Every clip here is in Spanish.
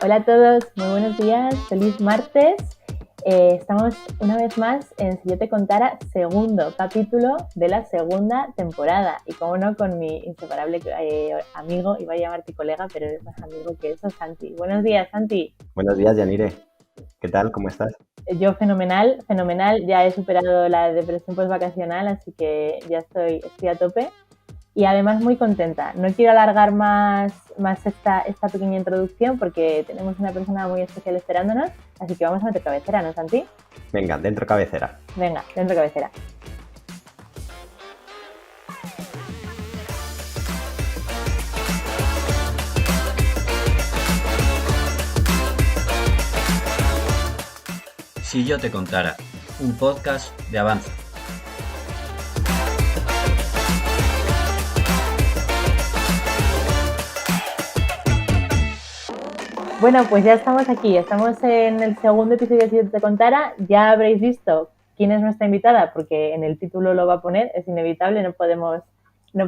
Hola a todos, muy buenos días, feliz martes. Estamos una vez más en Si yo te contara, segundo capítulo de la segunda temporada. Y como no, con mi inseparable amigo, iba a llamarte colega, pero eres más amigo que eso, Santi. Buenos días, Santi. Buenos días, Yanire. ¿Qué tal? ¿Cómo estás? Yo fenomenal. Ya he superado la depresión postvacacional, así que ya estoy a tope. Y además muy contenta. No quiero alargar más esta pequeña introducción porque tenemos una persona muy especial esperándonos, así que vamos a meter cabecera, ¿no, Santi? Venga, dentro cabecera. Venga, dentro cabecera. Si yo te contara, un podcast de Avanza. Bueno, pues ya estamos aquí, estamos en el segundo episodio de Si yo te contara. Ya habréis visto quién es nuestra invitada, porque en el título lo va a poner, es inevitable, no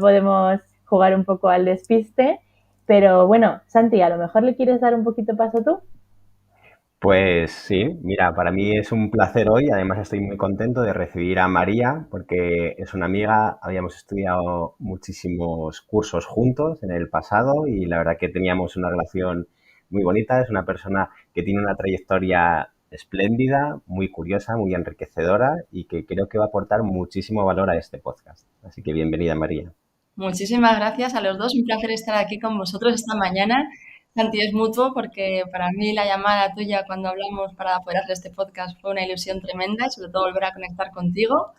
podemos jugar un poco al despiste. Pero bueno, Santi, a lo mejor le quieres dar un poquito paso tú. Pues sí, mira, para mí es un placer hoy. Además, estoy muy contento de recibir a María porque es una amiga. Habíamos estudiado muchísimos cursos juntos en el pasado y la verdad que teníamos una relación muy bonita. Es una persona que tiene una trayectoria espléndida, muy curiosa, muy enriquecedora y que creo que va a aportar muchísimo valor a este podcast. Así que bienvenida, María. Muchísimas gracias a los dos. Un placer estar aquí con vosotros esta mañana. Santi, es mutuo porque para mí la llamada tuya cuando hablamos para poder hacer este podcast fue una ilusión tremenda y sobre todo volver a conectar contigo.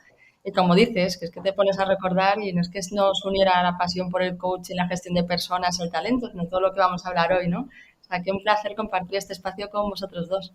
Y como dices, que es que te pones a recordar y no es que nos uniera la pasión por el coaching, la gestión de personas, el talento, sino todo lo que vamos a hablar hoy, ¿no? O sea, que un placer compartir este espacio con vosotros dos.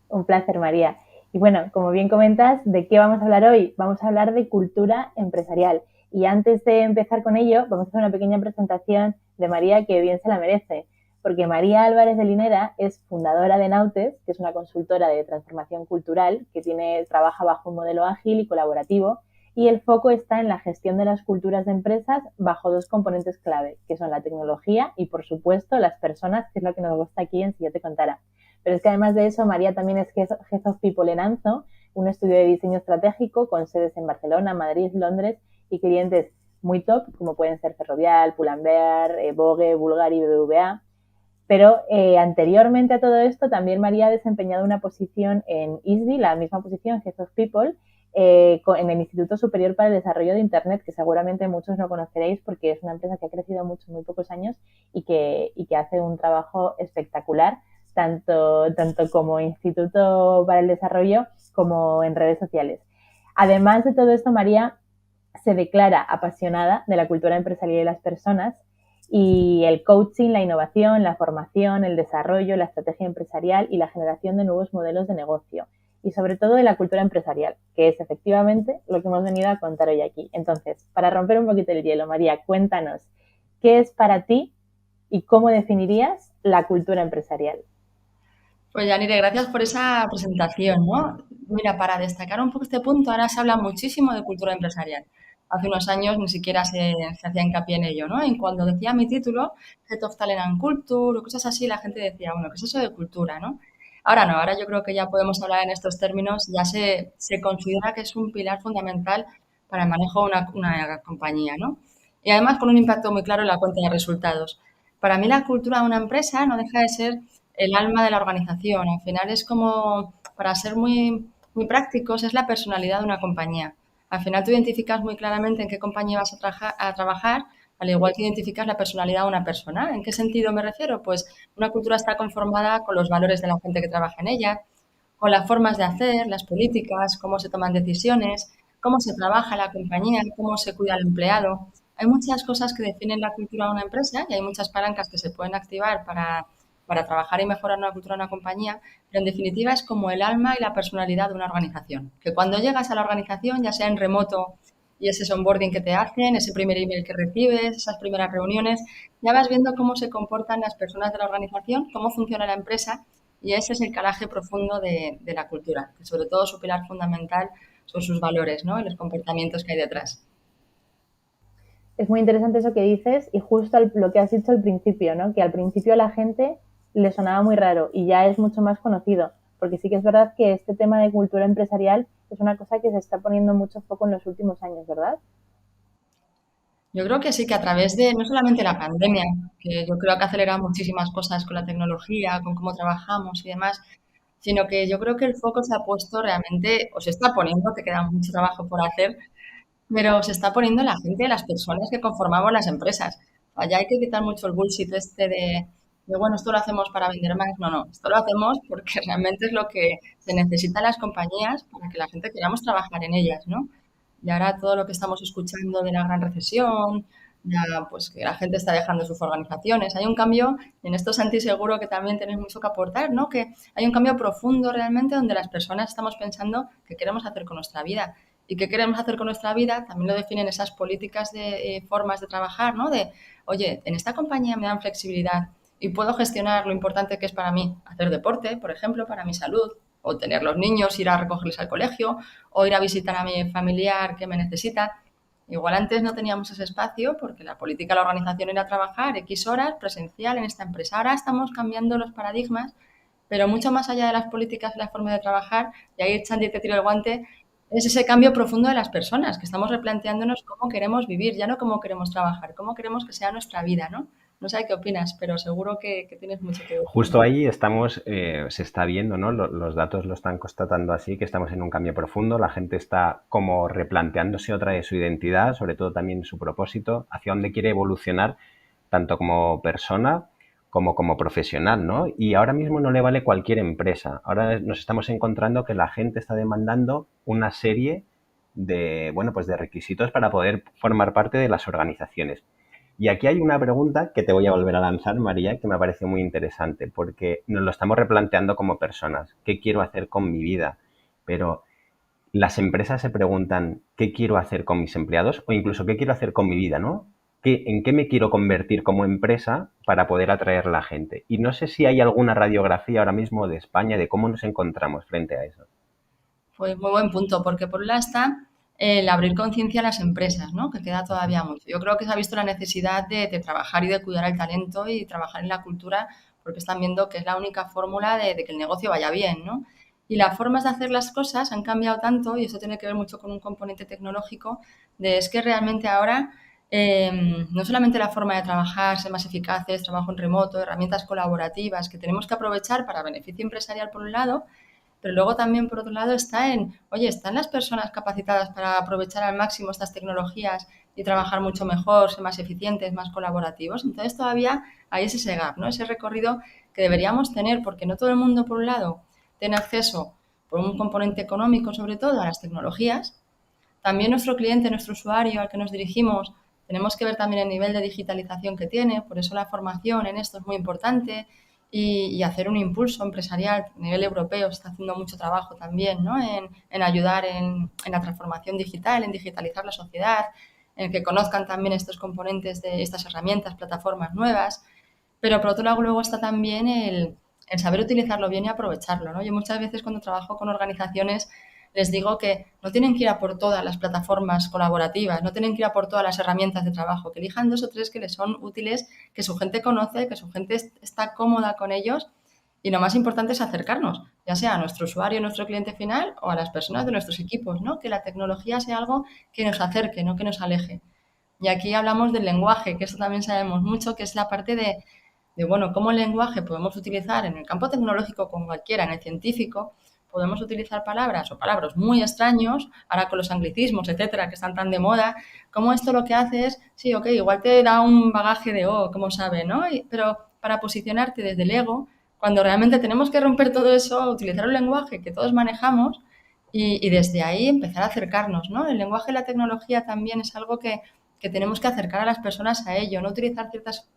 Un placer, María. Y bueno, como bien comentas, ¿de qué vamos a hablar hoy? Vamos a hablar de cultura empresarial. Y antes de empezar con ello, vamos a hacer una pequeña presentación de María que bien se la merece. Porque María Álvarez de Linera es fundadora de Nautes, que es una consultora de transformación cultural que trabaja bajo un modelo ágil y colaborativo. Y el foco está en la gestión de las culturas de empresas bajo dos componentes clave, que son la tecnología y, por supuesto, las personas, que es lo que nos gusta aquí en Si yo te contara. Pero es que además de eso, María también es Head of People en Anzo, un estudio de diseño estratégico con sedes en Barcelona, Madrid, Londres y clientes muy top, como pueden ser Ferrovial, Pull&Bear, Vogue, Bulgari, BBVA. Pero anteriormente a todo esto, también María ha desempeñado una posición en ISDI, la misma posición, Head of People, en el Instituto Superior para el Desarrollo de Internet, que seguramente muchos no conoceréis porque es una empresa que ha crecido mucho en muy pocos años y que hace un trabajo espectacular, tanto como Instituto para el Desarrollo como en redes sociales. Además de todo esto, María se declara apasionada de la cultura empresarial y de las personas y el coaching, la innovación, la formación, el desarrollo, la estrategia empresarial y la generación de nuevos modelos de negocio. Y sobre todo de la cultura empresarial, que es efectivamente lo que hemos venido a contar hoy aquí. Entonces, para romper un poquito el hielo, María, cuéntanos, ¿qué es para ti y cómo definirías la cultura empresarial? Pues Yanire, gracias por esa presentación, ¿no? Mira, para destacar un poco este punto, ahora se habla muchísimo de cultura empresarial. Hace unos años ni siquiera se hacía hincapié en ello, ¿no? Y cuando decía mi título, Head of Talent and Culture o cosas así, la gente decía, bueno, ¿qué es eso de cultura, no? Ahora no, ahora yo creo que ya podemos hablar en estos términos, ya se considera que es un pilar fundamental para el manejo de una compañía, ¿no? Y además con un impacto muy claro en la cuenta de resultados. Para mí la cultura de una empresa no deja de ser el alma de la organización. Al final es como, para ser muy prácticos, es la personalidad de una compañía. Al final tú identificas muy claramente en qué compañía vas a trabajar, al igual que identificas la personalidad de una persona. ¿En qué sentido me refiero? Pues una cultura está conformada con los valores de la gente que trabaja en ella, con las formas de hacer, las políticas, cómo se toman decisiones, cómo se trabaja en la compañía, cómo se cuida al empleado. Hay muchas cosas que definen la cultura de una empresa y hay muchas palancas que se pueden activar para trabajar y mejorar una cultura de una compañía, pero en definitiva es como el alma y la personalidad de una organización. Que cuando llegas a la organización, ya sea en remoto y ese onboarding que te hacen, ese primer email que recibes, esas primeras reuniones, ya vas viendo cómo se comportan las personas de la organización, cómo funciona la empresa y ese es el calaje profundo de la cultura, que sobre todo su pilar fundamental son sus valores, ¿no? Y los comportamientos que hay detrás. Es muy interesante eso que dices y justo lo que has dicho al principio, ¿no? Que al principio a la gente le sonaba muy raro y ya es mucho más conocido, porque sí que es verdad que este tema de cultura empresarial es una cosa que se está poniendo mucho foco en los últimos años, ¿verdad? Yo creo que sí, que a través de no solamente la pandemia, que yo creo que ha acelerado muchísimas cosas con la tecnología, con cómo trabajamos y demás, sino que yo creo que el foco se ha puesto realmente, o se está poniendo, que queda mucho trabajo por hacer, pero se está poniendo en la gente, las personas que conformamos las empresas. O sea, ya hay que quitar mucho el bullshit este bueno, esto lo hacemos para vender más. No, no, esto lo hacemos porque realmente es lo que se necesita en las compañías para que la gente queramos trabajar en ellas, ¿no? Y ahora todo lo que estamos escuchando de la gran recesión, ya pues que la gente está dejando sus organizaciones. Hay un cambio, y en esto Santi seguro que también tienes mucho que aportar, ¿no? Que hay un cambio profundo realmente donde las personas estamos pensando qué queremos hacer con nuestra vida. Y qué queremos hacer con nuestra vida también lo definen esas políticas de formas de trabajar, ¿no? De, oye, en esta compañía me dan flexibilidad y puedo gestionar lo importante que es para mí hacer deporte, por ejemplo, para mi salud, o tener los niños, ir a recogerles al colegio, o ir a visitar a mi familiar que me necesita. Igual antes no teníamos ese espacio porque la política de la organización era trabajar X horas presencial en esta empresa. Ahora estamos cambiando los paradigmas, pero mucho más allá de las políticas y la forma de trabajar, y ahí Santi te tiro el guante, es ese cambio profundo de las personas, que estamos replanteándonos cómo queremos vivir, ya no cómo queremos trabajar, cómo queremos que sea nuestra vida, ¿no? No sé qué opinas, pero seguro que tienes mucho que decir. Justo ahí estamos, se está viendo, ¿no? Los datos lo están constatando así, que estamos en un cambio profundo. La gente está como replanteándose otra de su identidad, sobre todo también su propósito, hacia dónde quiere evolucionar, tanto como persona como profesional, ¿no? Y ahora mismo no le vale cualquier empresa. Ahora nos estamos encontrando que la gente está demandando una serie de, bueno, pues de requisitos para poder formar parte de las organizaciones. Y aquí hay una pregunta que te voy a volver a lanzar, María, que me parece muy interesante, porque nos lo estamos replanteando como personas. ¿Qué quiero hacer con mi vida? Pero las empresas se preguntan, ¿qué quiero hacer con mis empleados? O incluso, ¿qué quiero hacer con mi vida, no? ¿En qué me quiero convertir como empresa para poder atraer a la gente? Y no sé si hay alguna radiografía ahora mismo de España de cómo nos encontramos frente a eso. Pues muy buen punto, porque por un lado está el abrir conciencia a las empresas, ¿no? Que queda todavía mucho. Yo creo que se ha visto la necesidad de trabajar y de cuidar el talento y trabajar en la cultura, porque están viendo que es la única fórmula de que el negocio vaya bien, ¿no? Y las formas de hacer las cosas han cambiado tanto, y eso tiene que ver mucho con un componente tecnológico, de es que realmente ahora no solamente la forma de trabajar, ser más eficaces, trabajo en remoto, herramientas colaborativas que tenemos que aprovechar para beneficio empresarial por un lado, pero luego también, por otro lado, está oye, ¿están las personas capacitadas para aprovechar al máximo estas tecnologías y trabajar mucho mejor, ser más eficientes, más colaborativos? Entonces todavía hay ese gap, ¿no? Ese recorrido que deberíamos tener, porque no todo el mundo, por un lado, tiene acceso, por un componente económico sobre todo, a las tecnologías. También nuestro cliente, nuestro usuario al que nos dirigimos, tenemos que ver también el nivel de digitalización que tiene, por eso la formación en esto es muy importante y hacer un impulso empresarial a nivel europeo. Se está haciendo mucho trabajo también, ¿no? En ayudar en la transformación digital, en digitalizar la sociedad, en que conozcan también estos componentes de estas herramientas, plataformas nuevas. Pero por otro lado luego está también el saber utilizarlo bien y aprovecharlo, ¿no? Yo muchas veces cuando trabajo con organizaciones les digo que no tienen que ir a por todas las plataformas colaborativas, no tienen que ir a por todas las herramientas de trabajo, que elijan dos o tres que les son útiles, que su gente conoce, que su gente está cómoda con ellos y lo más importante es acercarnos, ya sea a nuestro usuario, nuestro cliente final o a las personas de nuestros equipos, ¿no? Que la tecnología sea algo que nos acerque, no que nos aleje. Y aquí hablamos del lenguaje, que eso también sabemos mucho, que es la parte bueno, cómo el lenguaje podemos utilizar en el campo tecnológico con cualquiera, en el científico, podemos utilizar palabras o palabras muy extraños, ahora con los anglicismos, etcétera, que están tan de moda, como esto lo que hace es, sí, ok, igual te da un bagaje de, cómo sabe, ¿no? Pero para posicionarte desde el ego, cuando realmente tenemos que romper todo eso, utilizar un lenguaje que todos manejamos y desde ahí empezar a acercarnos, ¿no? El lenguaje y la tecnología también es algo que tenemos que acercar a las personas a ello, no utilizar ciertas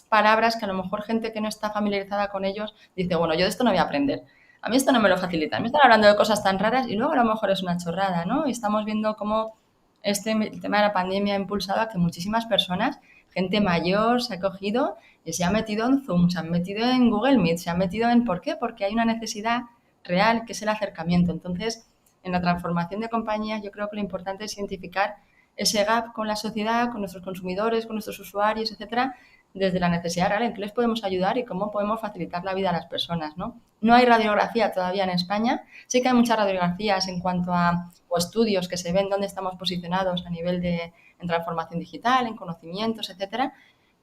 palabras que a lo mejor gente que no está familiarizada con ellos dice, bueno, yo de esto no voy a aprender. A mí esto no me lo facilita. Me están hablando de cosas tan raras y luego a lo mejor es una chorrada, ¿no? Y estamos viendo cómo el tema de la pandemia ha impulsado a que muchísimas personas, gente mayor, se ha cogido y se ha metido en Zoom, se han metido en Google Meet, se ha metido en... ¿Por qué? Porque hay una necesidad real que es el acercamiento. Entonces, en la transformación de compañías, yo creo que lo importante es identificar ese gap con la sociedad, con nuestros consumidores, con nuestros usuarios, etcétera, desde la necesidad real en qué les podemos ayudar y cómo podemos facilitar la vida a las personas, ¿no? No hay radiografía todavía en España. Sí que hay muchas radiografías en cuanto a o estudios que se ven dónde estamos posicionados a nivel de en transformación digital, en conocimientos, etcétera.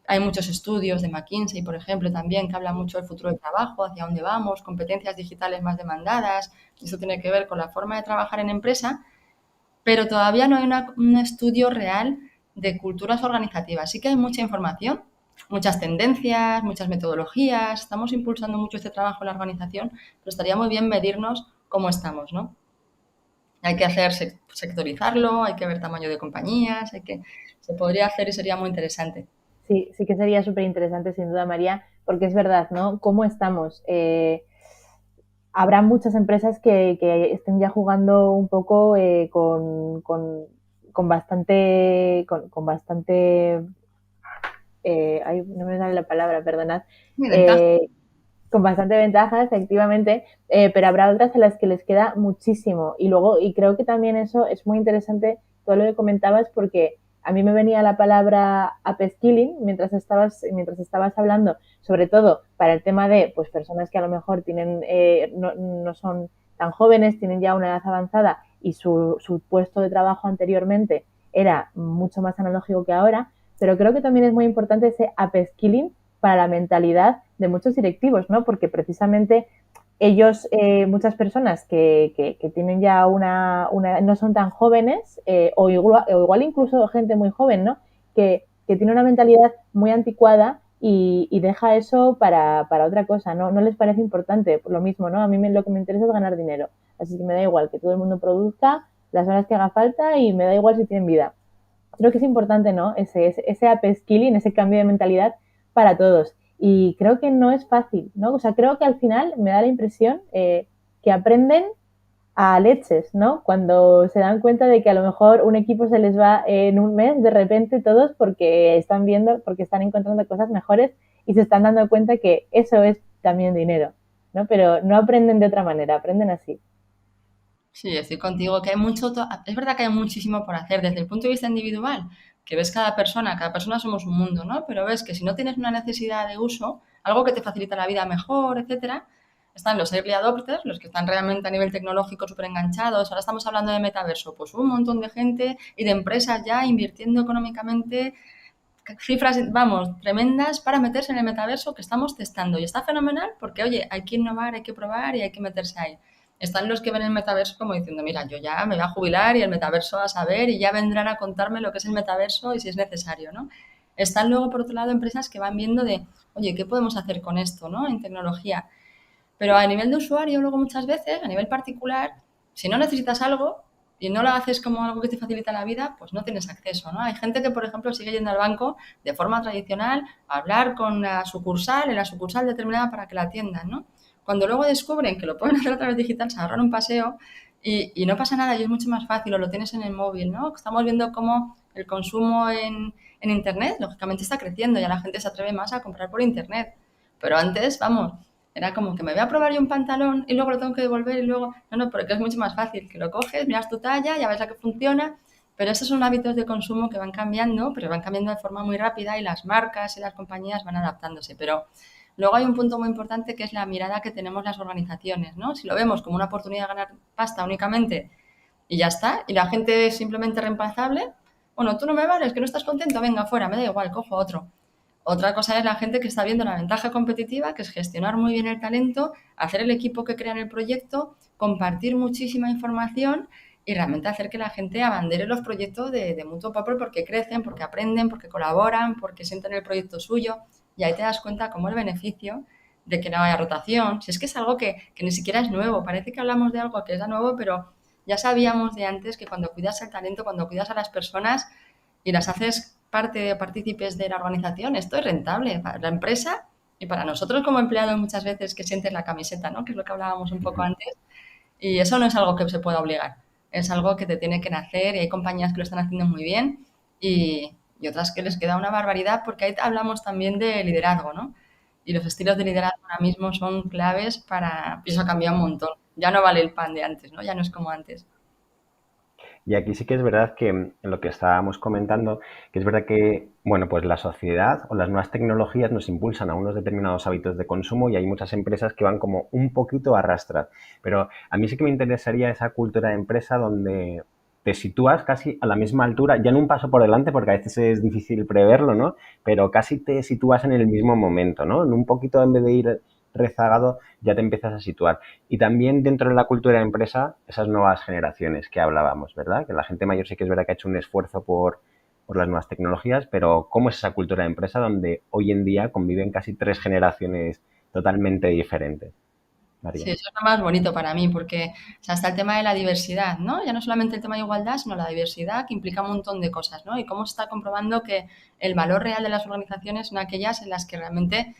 Hay muchos estudios de McKinsey, por ejemplo, también que hablan mucho del futuro del trabajo, hacia dónde vamos, competencias digitales más demandadas. Eso tiene que ver con la forma de trabajar en empresa, pero todavía no hay un estudio real de culturas organizativas. Sí que hay mucha información, muchas tendencias, muchas metodologías. Estamos impulsando mucho este trabajo en la organización, pero estaría muy bien medirnos cómo estamos, ¿no? Hay que hacer sectorizarlo, hay que ver tamaño de compañías, se podría hacer y sería muy interesante. Sí, sí que sería súper interesante, sin duda, María, porque es verdad, ¿no? ¿Cómo estamos? Habrá muchas empresas que estén ya jugando un poco con bastante no me sale la palabra, perdonad, con bastante ventaja, efectivamente, pero habrá otras a las que les queda muchísimo. Y creo que también eso es muy interesante, todo lo que comentabas, porque a mí me venía la palabra upskilling mientras estabas hablando, sobre todo para el tema de pues personas que a lo mejor tienen no son tan jóvenes, tienen ya una edad avanzada y su puesto de trabajo anteriormente era mucho más analógico que ahora, pero creo que también es muy importante ese upskilling para la mentalidad de muchos directivos, ¿no? Porque precisamente ellos, muchas personas que tienen ya no son tan jóvenes, o igual incluso gente muy joven, ¿no? Que tiene una mentalidad muy anticuada y deja eso para otra cosa, ¿no? No les parece importante, por lo mismo, ¿no? A mí lo que me interesa es ganar dinero, así que me da igual que todo el mundo produzca las horas que haga falta y me da igual si tienen vida. Creo que es importante, ¿no? Ese upskilling, ese cambio de mentalidad para todos. Y creo que no es fácil, ¿no? O sea, creo que al final me da la impresión que aprenden a leches, ¿no? Cuando se dan cuenta de que a lo mejor un equipo se les va en un mes de repente todos porque están encontrando cosas mejores y se están dando cuenta que eso es también dinero, ¿no? Pero no aprenden de otra manera, aprenden así. Sí, estoy contigo, que hay mucho, es verdad que hay muchísimo por hacer desde el punto de vista individual, que ves cada persona somos un mundo, ¿no? Pero ves que si no tienes una necesidad de uso, algo que te facilita la vida mejor, etcétera, están los early adopters, los que están realmente a nivel tecnológico súper enganchados. Ahora estamos hablando de metaverso, pues un montón de gente y de empresas ya invirtiendo económicamente cifras, vamos, tremendas para meterse en el metaverso que estamos testando. Y está fenomenal porque, oye, hay que innovar, hay que probar y hay que meterse ahí. Están los que ven el metaverso como diciendo, mira, yo ya me voy a jubilar y el metaverso a saber y ya vendrán a contarme lo que es el metaverso y si es necesario, ¿no? Están luego, por otro lado, empresas que van viendo de, oye, ¿qué podemos hacer con esto, ¿no? En tecnología. Pero a nivel de usuario, luego muchas veces, a nivel particular, si no necesitas algo y no lo haces como algo que te facilita la vida, pues no tienes acceso, ¿no? Hay gente que, por ejemplo, sigue yendo al banco de forma tradicional a hablar con la sucursal, en la sucursal determinada para que la atiendan, ¿no? Cuando luego descubren que lo pueden hacer a través digital, se ahorran un paseo y no pasa nada y es mucho más fácil o lo tienes en el móvil, ¿no? Estamos viendo cómo el consumo en Internet, lógicamente, está creciendo y a la gente se atreve más a comprar por Internet. Pero antes, vamos, era como que me voy a probar yo un pantalón y luego lo tengo que devolver y luego... No, porque es mucho más fácil, que lo coges, miras tu talla, ya ves la que funciona, pero esos son hábitos de consumo que van cambiando, pero van cambiando de forma muy rápida y las marcas y las compañías van adaptándose. Pero luego hay un punto muy importante que es la mirada que tenemos las organizaciones, ¿no? Si lo vemos como una oportunidad de ganar pasta únicamente y ya está, y la gente es simplemente reemplazable, bueno, tú no me vales, que no estás contento, venga, fuera, me da igual, cojo otro. Otra cosa es la gente que está viendo la ventaja competitiva, que es gestionar muy bien el talento, hacer el equipo que crea en el proyecto, compartir muchísima información y realmente hacer que la gente abandere los proyectos de mutuo propio porque crecen, porque aprenden, porque colaboran, porque sienten el proyecto suyo. Y ahí te das cuenta cómo el beneficio de que no haya rotación, si es que es algo que ni siquiera es nuevo, parece que hablamos de algo que es nuevo, pero ya sabíamos de antes que cuando cuidas el talento, cuando cuidas a las personas y las haces parte de partícipes de la organización, esto es rentable para la empresa y para nosotros como empleados muchas veces que sienten la camiseta, ¿no? Que es lo que hablábamos un poco antes. Y eso no es algo que se pueda obligar, es algo que te tiene que nacer y hay compañías que lo están haciendo muy bien y otras que les queda una barbaridad porque ahí hablamos también de liderazgo, ¿no? Y los estilos de liderazgo ahora mismo son claves para... Y eso ha cambiado un montón. ya no vale el pan de antes, ¿no? Ya no es como antes. Y aquí sí que es verdad que en lo que estábamos comentando, que es verdad que, bueno, pues la sociedad o las nuevas tecnologías nos impulsan a unos determinados hábitos de consumo y hay muchas empresas que van como un poquito a rastras. Pero a mí sí que me interesaría esa cultura de empresa donde te sitúas casi a la misma altura, ya no un paso por delante, porque a veces es difícil preverlo, ¿no? Pero casi te sitúas en el mismo momento, ¿no? En un poquito, en vez de ir rezagado, ya te empiezas a situar. Y también dentro de la cultura de empresa, esas nuevas generaciones que hablábamos, ¿verdad? Que la gente mayor sí que es verdad que ha hecho un esfuerzo por las nuevas tecnologías, pero ¿cómo es esa cultura de empresa donde hoy en día conviven casi 3 generaciones totalmente diferentes? María. Sí, eso es lo más bonito para mí, porque o sea, está el tema de la diversidad, ¿no? Ya no solamente el tema de igualdad, sino la diversidad que implica un montón de cosas, ¿no? Y cómo se está comprobando que el valor real de las organizaciones son aquellas en las que realmente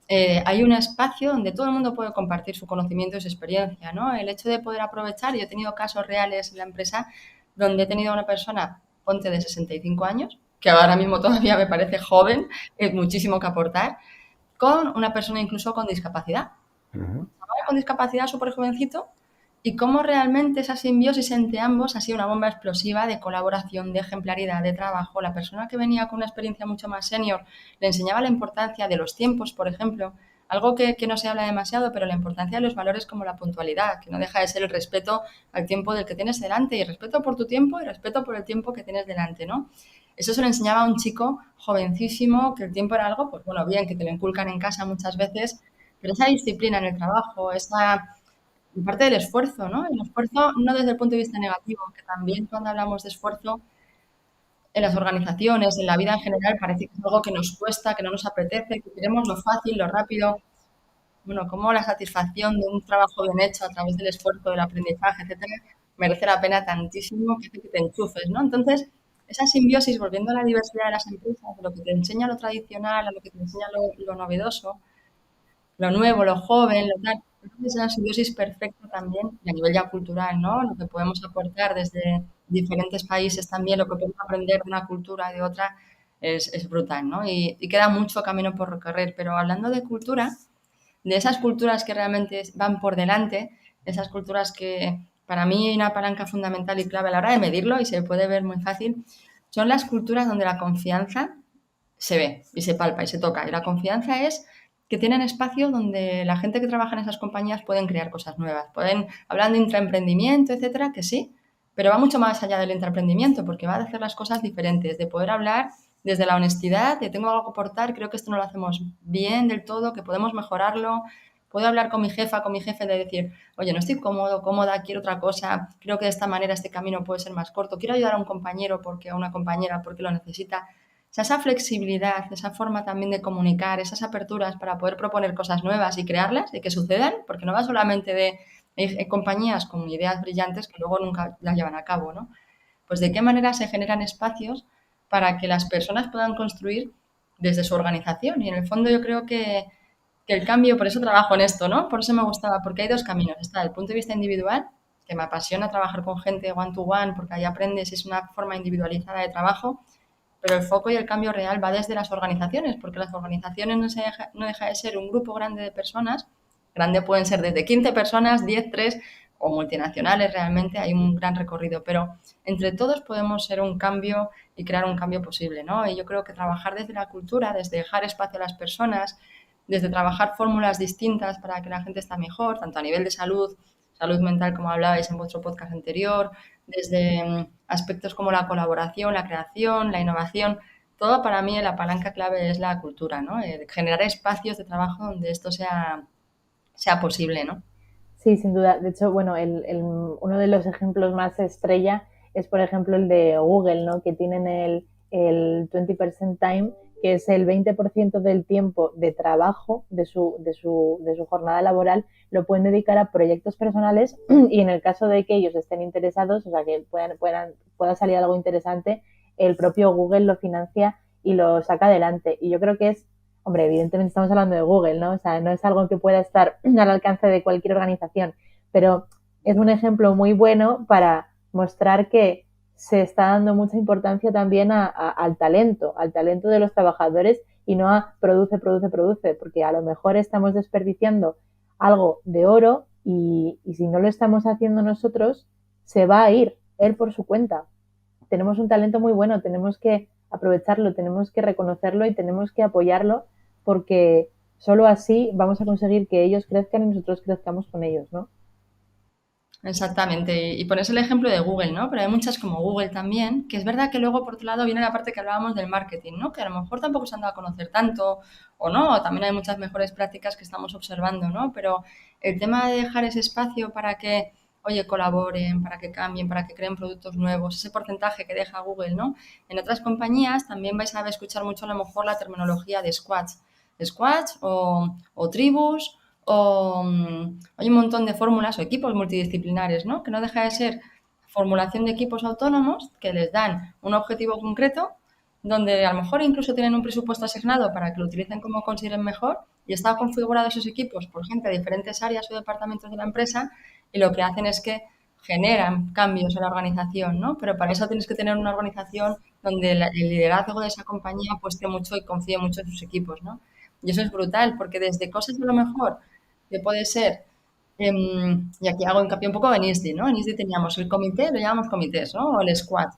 hay un espacio donde todo el mundo puede compartir su conocimiento y su experiencia, ¿no? El hecho de poder aprovechar, yo he tenido casos reales en la empresa donde he tenido a una persona, ponte de 65 años, que ahora mismo todavía me parece joven, muchísimo que aportar, con una persona incluso con discapacidad. Uh-huh. Un chaval con discapacidad súper jovencito y cómo realmente esa simbiosis entre ambos ha sido una bomba explosiva de colaboración, de ejemplaridad, de trabajo. La persona que venía con una experiencia mucho más senior le enseñaba la importancia de los tiempos, por ejemplo, algo que no se habla demasiado, pero la importancia de los valores como la puntualidad, que no deja de ser el respeto al tiempo del que tienes delante, y respeto por tu tiempo y respeto por el tiempo que tienes delante, ¿no? Eso se lo enseñaba a un chico jovencísimo, que el tiempo era algo, pues bueno, bien, que te lo inculcan en casa muchas veces, pero esa disciplina en el trabajo, esa parte del esfuerzo, ¿no? El esfuerzo no desde el punto de vista negativo, que también cuando hablamos de esfuerzo en las organizaciones, en la vida en general, parece que es algo que nos cuesta, que no nos apetece, que queremos lo fácil, lo rápido. Bueno, como la satisfacción de un trabajo bien hecho a través del esfuerzo, del aprendizaje, etcétera, merece la pena tantísimo que hace que te enchufes, ¿no? Entonces, esa simbiosis, volviendo a la diversidad de las empresas, de lo que te enseña lo tradicional, a lo que te enseña lo novedoso, lo nuevo, lo joven, lo tal. Entonces, es una simbiosis perfecta también y a nivel ya cultural, ¿no? Lo que podemos aportar desde diferentes países también, lo que podemos aprender de una cultura y de otra es brutal, ¿no? Y queda mucho camino por recorrer. Pero hablando de cultura, de esas culturas que realmente van por delante, esas culturas que para mí hay una palanca fundamental y clave a la hora de medirlo y se puede ver muy fácil, son las culturas donde la confianza se ve y se palpa y se toca. Y la confianza es que tienen espacios donde la gente que trabaja en esas compañías pueden crear cosas nuevas, pueden, hablar de intraemprendimiento, etcétera, que sí, pero va mucho más allá del intraemprendimiento porque va a hacer las cosas diferentes, de poder hablar desde la honestidad, de tengo algo que aportar, creo que esto no lo hacemos bien del todo, que podemos mejorarlo. Puedo hablar con mi jefa, con mi jefe de decir, oye, no estoy cómodo, cómoda, quiero otra cosa, creo que de esta manera este camino puede ser más corto, quiero ayudar a un compañero porque a una compañera porque lo necesita. O sea, esa flexibilidad, esa forma también de comunicar, esas aperturas para poder proponer cosas nuevas y crearlas y que sucedan, porque no va solamente de compañías con ideas brillantes que luego nunca las llevan a cabo, ¿no? Pues de qué manera se generan espacios para que las personas puedan construir desde su organización. Y en el fondo yo creo que el cambio, por eso trabajo en esto, ¿no? Por eso me gustaba, porque hay dos caminos. Está el punto de vista individual, que me apasiona trabajar con gente one to one, porque ahí aprendes, es una forma individualizada de trabajo, pero el foco y el cambio real va desde las organizaciones, porque las organizaciones no deja de ser un grupo grande de personas, grande pueden ser desde 15 personas, 10, 3 o multinacionales, realmente hay un gran recorrido, pero entre todos podemos ser un cambio y crear un cambio posible, ¿no? Y yo creo que trabajar desde la cultura, desde dejar espacio a las personas, desde trabajar fórmulas distintas para que la gente esté mejor, tanto a nivel de salud, salud mental como hablabais en vuestro podcast anterior, desde aspectos como la colaboración, la creación, la innovación, todo para mí la palanca clave es la cultura, ¿no? Generar espacios de trabajo donde esto sea posible, ¿no? Sí, sin duda. De hecho, bueno, uno de los ejemplos más estrella es, por ejemplo, el de Google, ¿no? Que tienen el 20% time, que es el 20% del tiempo de trabajo de su jornada laboral, lo pueden dedicar a proyectos personales y en el caso de que ellos estén interesados, o sea, que pueda salir algo interesante, el propio Google lo financia y lo saca adelante. Y yo creo que es, hombre, evidentemente estamos hablando de Google, ¿no? O sea, no es algo que pueda estar al alcance de cualquier organización, pero es un ejemplo muy bueno para mostrar que se está dando mucha importancia también al talento de los trabajadores y no a produce, produce, produce, porque a lo mejor estamos desperdiciando algo de oro y si no lo estamos haciendo nosotros, se va a ir él por su cuenta. Tenemos un talento muy bueno, tenemos que aprovecharlo, tenemos que reconocerlo y tenemos que apoyarlo, porque solo así vamos a conseguir que ellos crezcan y nosotros crezcamos con ellos, ¿no? Exactamente, y pones el ejemplo de Google, ¿no? Pero hay muchas como Google también, que es verdad que luego por otro lado viene la parte que hablábamos del marketing, ¿no? Que a lo mejor tampoco se han dado a conocer tanto o no, o también hay muchas mejores prácticas que estamos observando, ¿no? Pero el tema de dejar ese espacio para que, oye, colaboren, para que cambien, para que creen productos nuevos, ese porcentaje que deja Google, ¿no? En otras compañías también vais a escuchar mucho a lo mejor la terminología de squads o tribus o hay un montón de fórmulas o equipos multidisciplinares, ¿no? Que no deja de ser formulación de equipos autónomos que les dan un objetivo concreto, donde a lo mejor incluso tienen un presupuesto asignado para que lo utilicen como consideren mejor y están configurados esos equipos por gente de diferentes áreas o departamentos de la empresa y lo que hacen es que generan cambios en la organización, ¿no? Pero para eso tienes que tener una organización donde el liderazgo de esa compañía apueste mucho y confíe mucho en sus equipos, ¿no? Y eso es brutal, porque desde cosas a lo mejor que puede ser, y aquí hago hincapié un poco en ISDI, ¿no? En ISDI teníamos el comité, lo llamamos comités, ¿no? O el squad.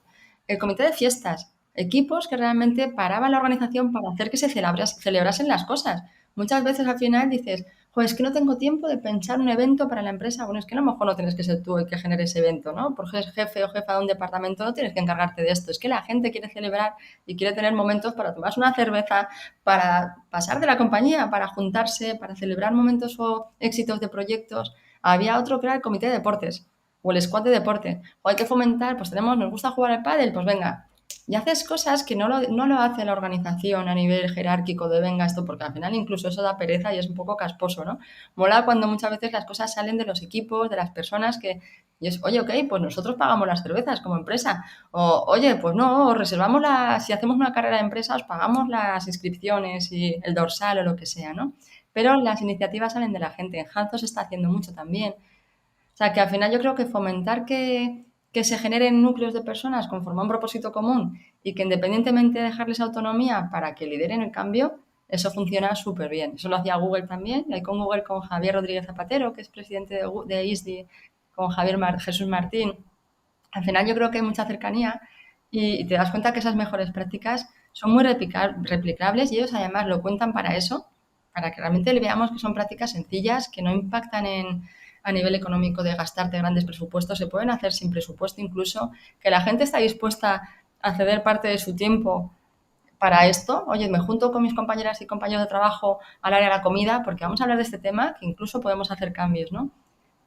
El comité de fiestas, equipos que realmente paraban la organización para hacer que se celebrasen las cosas. Muchas veces al final dices, joder, es que no tengo tiempo de pensar un evento para la empresa. Bueno, es que a lo mejor no tienes que ser tú el que genere ese evento, ¿no? Por ser jefe o jefa de un departamento no tienes que encargarte de esto. Es que la gente quiere celebrar y quiere tener momentos para tomarse una cerveza, para pasar de la compañía, para juntarse, para celebrar momentos o éxitos de proyectos. Había otro que era el comité de deportes o el squad de deporte. O hay que fomentar, pues nos gusta jugar al pádel, pues venga, y haces cosas que no lo hace la organización a nivel jerárquico de venga esto, porque al final incluso eso da pereza y es un poco casposo, ¿no? Mola cuando muchas veces las cosas salen de los equipos, de las personas que, y es, oye, ok, pues nosotros pagamos las cervezas como empresa, o oye, pues no, reservamos si hacemos una carrera de empresa, os pagamos las inscripciones y el dorsal o lo que sea, ¿no? Pero las iniciativas salen de la gente, en Hanzo se está haciendo mucho también. O sea, que al final yo creo que fomentar que se generen núcleos de personas conforme a un propósito común y que independientemente de dejarles autonomía para que lideren el cambio, eso funciona súper bien. Eso lo hacía Google también, y ahí con Google, con Javier Rodríguez Zapatero, que es presidente de ISDI, con Jesús Martín. Al final yo creo que hay mucha cercanía y te das cuenta que esas mejores prácticas son muy replicables y ellos además lo cuentan para eso, para que realmente le veamos que son prácticas sencillas, que no impactan a nivel económico de gastarte grandes presupuestos, se pueden hacer sin presupuesto incluso, que la gente está dispuesta a ceder parte de su tiempo para esto. Oye, me junto con mis compañeras y compañeros de trabajo al área de la comida porque vamos a hablar de este tema que incluso podemos hacer cambios, ¿no?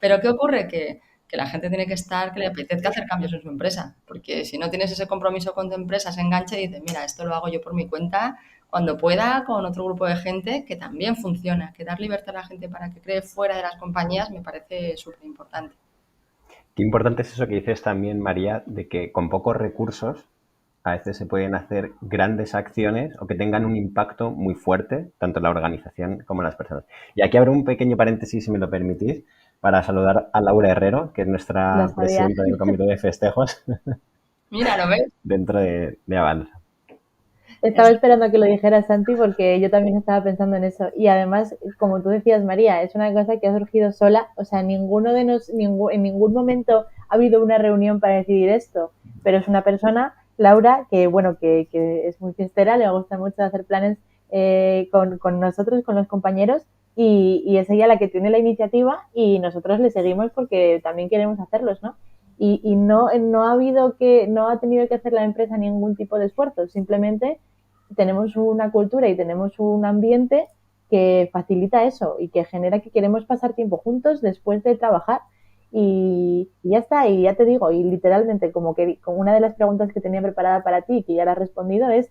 Pero ¿qué ocurre? Que la gente tiene que estar, que le apetezca hacer cambios en su empresa, porque si no tienes ese compromiso con tu empresa, se engancha y dices, mira, esto lo hago yo por mi cuenta, cuando pueda, con otro grupo de gente, que también funciona, que dar libertad a la gente para que cree fuera de las compañías me parece súper importante. Qué importante es eso que dices también, María, de que con pocos recursos a veces se pueden hacer grandes acciones o que tengan un impacto muy fuerte, tanto en la organización como en las personas. Y aquí abro un pequeño paréntesis, si me lo permitís, para saludar a Laura Herrero, que es nuestra presidenta del comité de festejos. Mira, ¿lo ves? Dentro de Avanza. Estaba esperando a que lo dijera Santi porque yo también estaba pensando en eso. Y además, como tú decías, María, es una cosa que ha surgido sola. O sea, en ningún momento ha habido una reunión para decidir esto. Pero es una persona, Laura, que bueno, que es muy fiestera, le gusta mucho hacer planes con nosotros, con los compañeros. Y es ella la que tiene la iniciativa y nosotros le seguimos porque también queremos hacerlos, ¿no? Y no ha tenido que hacer la empresa ningún tipo de esfuerzo, simplemente tenemos una cultura y tenemos un ambiente que facilita eso y que genera que queremos pasar tiempo juntos después de trabajar. Y ya está, y ya te digo, y literalmente como una de las preguntas que tenía preparada para ti, que ya la has respondido, es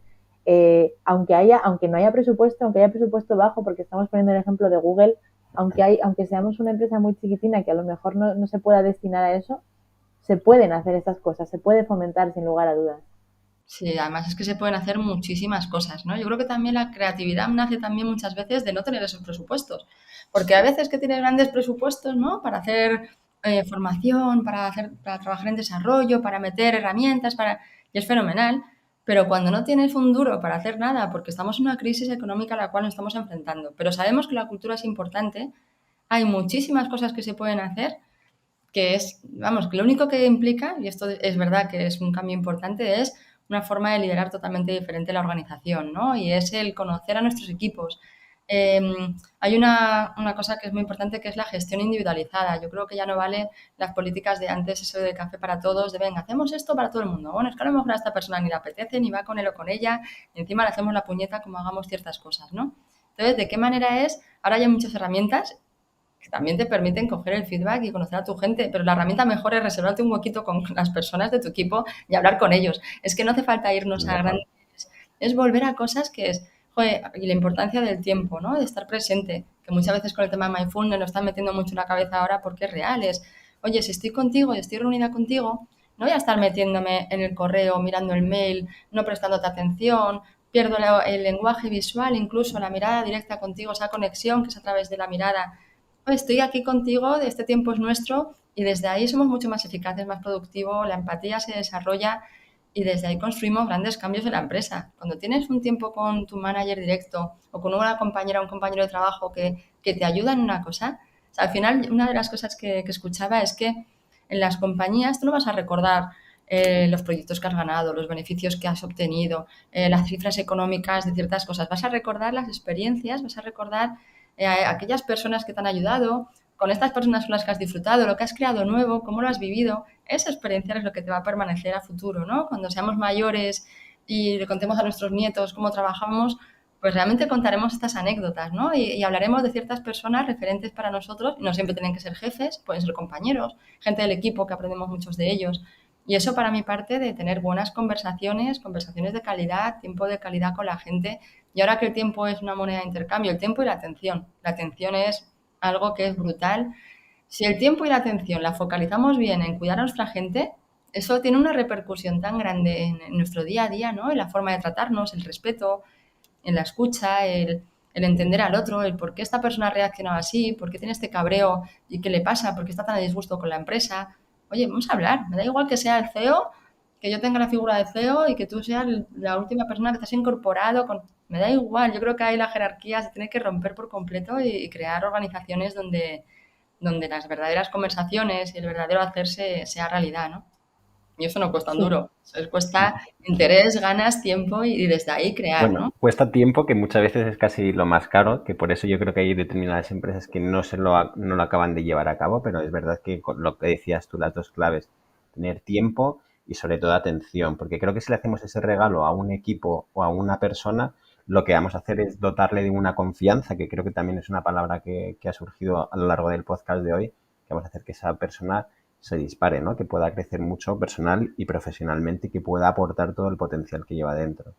aunque no haya presupuesto, aunque haya presupuesto bajo, porque estamos poniendo el ejemplo de Google, aunque seamos una empresa muy chiquitina que a lo mejor no se pueda destinar a eso, se pueden hacer estas cosas, se puede fomentar sin lugar a dudas. Sí, además es que se pueden hacer muchísimas cosas, ¿no? Yo creo que también la creatividad nace también muchas veces de no tener esos presupuestos, porque a veces que tienes grandes presupuestos, ¿no? Para hacer formación, para trabajar en desarrollo, para meter herramientas, y es fenomenal, pero cuando no tienes un duro para hacer nada, porque estamos en una crisis económica a la cual nos estamos enfrentando, pero sabemos que la cultura es importante, hay muchísimas cosas que se pueden hacer, que es, vamos, que lo único que implica, y esto es verdad que es un cambio importante, es una forma de liderar totalmente diferente la organización, ¿no? Y es el conocer a nuestros equipos. Hay una cosa que es muy importante, que es la gestión individualizada. Yo creo que ya no vale las políticas de antes, eso de café para todos, de venga, hacemos esto para todo el mundo. Bueno, es que a lo mejor a esta persona ni le apetece, ni va con él o con ella, y encima le hacemos la puñeta como hagamos ciertas cosas, ¿no? Entonces, ¿de qué manera es? Ahora hay muchas herramientas que también te permiten coger el feedback y conocer a tu gente, pero la herramienta mejor es reservarte un huequito con las personas de tu equipo y hablar con ellos. Es que no hace falta irnos a grandes, es volver a cosas que es, joder, y la importancia del tiempo, ¿no? De estar presente, que muchas veces con el tema de mindfulness nos están metiendo mucho en la cabeza ahora porque es real, es, oye, si estoy contigo y estoy reunida contigo, no voy a estar metiéndome en el correo, mirando el mail, no prestándote atención, pierdo el lenguaje visual, incluso la mirada directa contigo, esa conexión que es a través de la mirada. Estoy aquí contigo, este tiempo es nuestro y desde ahí somos mucho más eficaces, más productivos, la empatía se desarrolla y desde ahí construimos grandes cambios en la empresa. Cuando tienes un tiempo con tu manager directo o con una compañera o un compañero de trabajo que te ayuda en una cosa, o sea, al final una de las cosas que escuchaba es que en las compañías tú no vas a recordar los proyectos que has ganado, los beneficios que has obtenido, las cifras económicas de ciertas cosas. Vas a recordar las experiencias, vas a recordar aquellas personas que te han ayudado, con estas personas con las que has disfrutado, lo que has creado nuevo, cómo lo has vivido. Esa experiencia es lo que te va a permanecer a futuro, ¿no? Cuando seamos mayores y le contemos a nuestros nietos cómo trabajamos, pues realmente contaremos estas anécdotas, ¿no? Y hablaremos de ciertas personas referentes para nosotros, y no siempre tienen que ser jefes, pueden ser compañeros, gente del equipo que aprendemos muchos de ellos. Y eso para mi parte de tener buenas conversaciones, conversaciones de calidad, tiempo de calidad con la gente. Y ahora que el tiempo es una moneda de intercambio, el tiempo y la atención. La atención es algo que es brutal. Si el tiempo y la atención la focalizamos bien en cuidar a nuestra gente, eso tiene una repercusión tan grande en nuestro día a día, ¿no? En la forma de tratarnos, el respeto, en la escucha, el entender al otro, el por qué esta persona ha reaccionado así, por qué tiene este cabreo y qué le pasa, por qué está tan a disgusto con la empresa. Oye, vamos a hablar. Me da igual que sea el CEO, que yo tenga la figura de CEO y que tú seas la última persona que te has incorporado. Me da igual. Yo creo que ahí la jerarquía se tiene que romper por completo y crear organizaciones donde las verdaderas conversaciones y el verdadero hacerse sea realidad, ¿no? Y eso no cuesta un Sí, duro. Eso cuesta interés, ganas, tiempo y desde ahí crear, Bueno, ¿no? cuesta tiempo, que muchas veces es casi lo más caro, que por eso yo creo que hay determinadas empresas que no lo acaban de llevar a cabo, pero es verdad que con lo que decías tú, las dos claves, tener tiempo y sobre todo atención, porque creo que si le hacemos ese regalo a un equipo o a una persona, lo que vamos a hacer es dotarle de una confianza, que creo que también es una palabra que ha surgido a lo largo del podcast de hoy, que vamos a hacer que esa persona se dispare, ¿no? Que pueda crecer mucho personal y profesionalmente y que pueda aportar todo el potencial que lleva dentro.